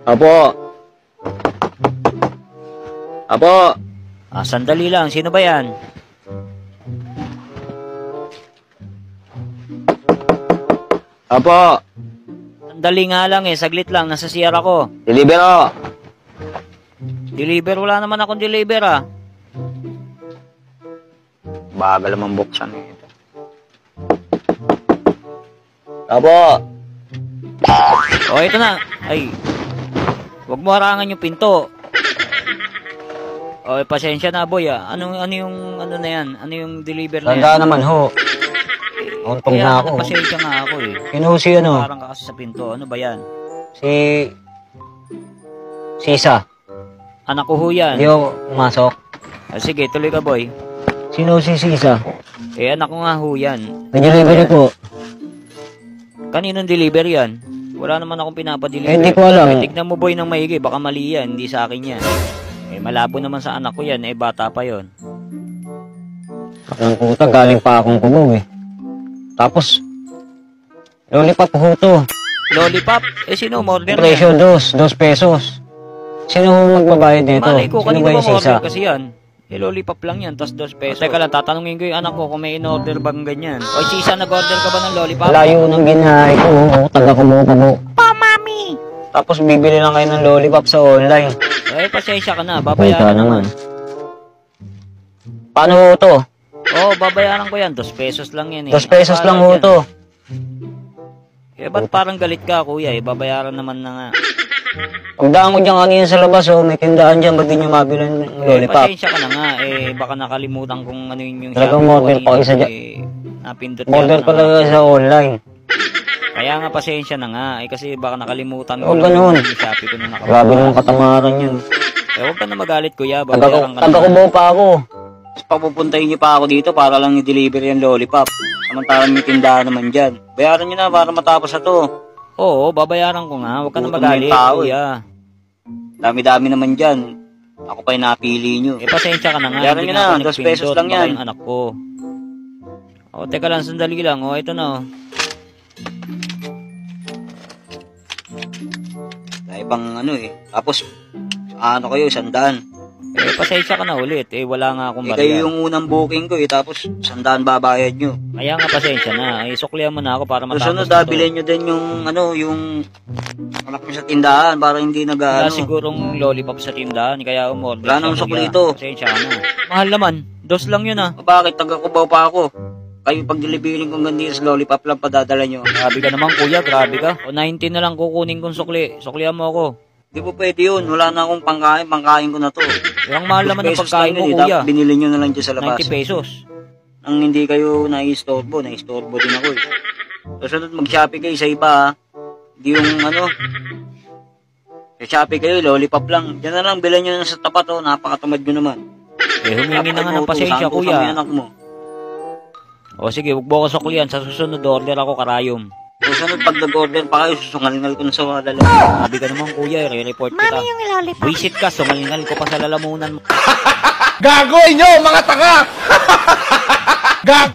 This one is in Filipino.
Apo. Apo. Sandali lang. Sino ba yan? Apo. Sandali nga lang eh. Saglit lang. Nasa CR ako. Deliver. Deliver? Wala naman akong deliver ah. Bagal naman buksan eh. Apo. O, ito na. Ay. Huwag mo harangan yung pinto. O, pasensya na boy ah. Ano yung ano na yan? Ano yung deliver na yan? Tanda naman ho. Untong Kaya na ako. pasensya nga ako eh. Si ano? Parang ka kasi sa pinto. Ano ba yan? Si Isa. Anak ko ho yan. Hindi ako pumasok. Sige, tuloy ka boy. Sino si Isa? Anak ko nga ho yan. Nag-deliver po. Kaninong deliver yan? Wala naman akong pinapadeliver. Hindi ko alam. Tignan mo boy ng maigi. Baka mali yan. Hindi sa akin yan. Malabo naman sa anak ko yan. Bata pa yon. Ang puta, galing pa akong kumaw eh. Tapos, lollipop ho to. Lollipop? Sino umorder na? Presyo, 2 pesos. Sino magbabayad nito? Malay ko, Sino kanino ba ba yung si Isa? order kasi yan? Lollipop lang yan, tapos 2 pesos. Teka lang, tatanungin ko yung anak ko kung may in-order bang ganyan. O, si Isa, nag-order ka ba ng lollipop? Layo ng ginahe ko. Taga kumuha mo. Pa, mami! Tapos bibili lang kayo ng lollipop sa online. Pasensya ka na, babayaran naman. Paano ho to? Babayaran ko yan, 2 pesos lang yan 2 pesos lang ho to. Ba't parang galit ka, kuya? Babayaran naman na nga. Pagdaan ko dyan kanina sa labas, may tindahan dyan, ba't di nyo mabili ng lollipop? Pasensya ka na nga, baka nakalimutan kung ano yung talagang model pa isa dyan. Napindot Model pa talaga sa online. Kaya nga pasensya na nga, kasi baka nakalimutan ko. O ganun. Shopee ko na nakabawa. Grabe naman katamaran yun. Huwag ka na magalit, kuya. Babayaran ka na. Taga-Cubao pa ako. Papupuntahin niyo pa ako dito para lang i-deliver yung lollipop. Samantalang may tindahan naman dyan. Bayaran niyo na para matapos na to. Oo, babayaran ko nga. Huwag ka na magalit, kuya. Dami-dami naman dyan. Ako pa yung napili nyo. Pasensya ka na nga. Bayaran niyo na, 2 pesos lang yan. Yung anak ko. Teka lang, sandali lang. Ito na. Dahil pang Tapos, kayo, 100. Pasensya ka na ulit. Wala nga akong barya. Kayo yung unang booking ko tapos 100 babayad nyo. Kaya nga pasensya na. Suklihan mo na ako para matapos sunod, bilhin nyo din yung yung anak nyo sa tindahan para hindi Wala sigurong lollipop sa tindahan. Kaya umorder. Wala nang sukli ito. Pasensya ka na. Mahal naman. 2 lang yun ah. Bakit? Taga-Cubao pa ako. Kayo pag delivery kong ganito sa lollipop lang padadala nyo. Grabe ka naman kuya. Grabe ka. 19 na lang kukunin kong sukli. Suklihan mo ako. Di po pwede yun. Wala na akong pangkain ko na to. Ang mahal naman ng pagkain mo, kuya. Binili nyo na lang dyan sa labas. 90 pesos. Nang hindi kayo nai-istorbo din ako eh. So, sunod mag-shopping kayo sa iba ha. Hindi yung sa Shopee kayo, lollipop lang. Diyan na lang, bilan nyo na sa tapat napakatamad nyo naman. Humingi na nga ng pasensya, kuya. Anak mo. Sige, huwag mo ako suklihan. Sa susunod, order ako karayom. Susunod, pag nag-order pa kayo, susungalingal ko na sa mga dalawa. Sabi ka naman, kuya, re-report kita. Mami yung lollipop. Visit ka, sumalingal ko pa sa lalamunan mo. Gago inyo, mga tanga! Gag!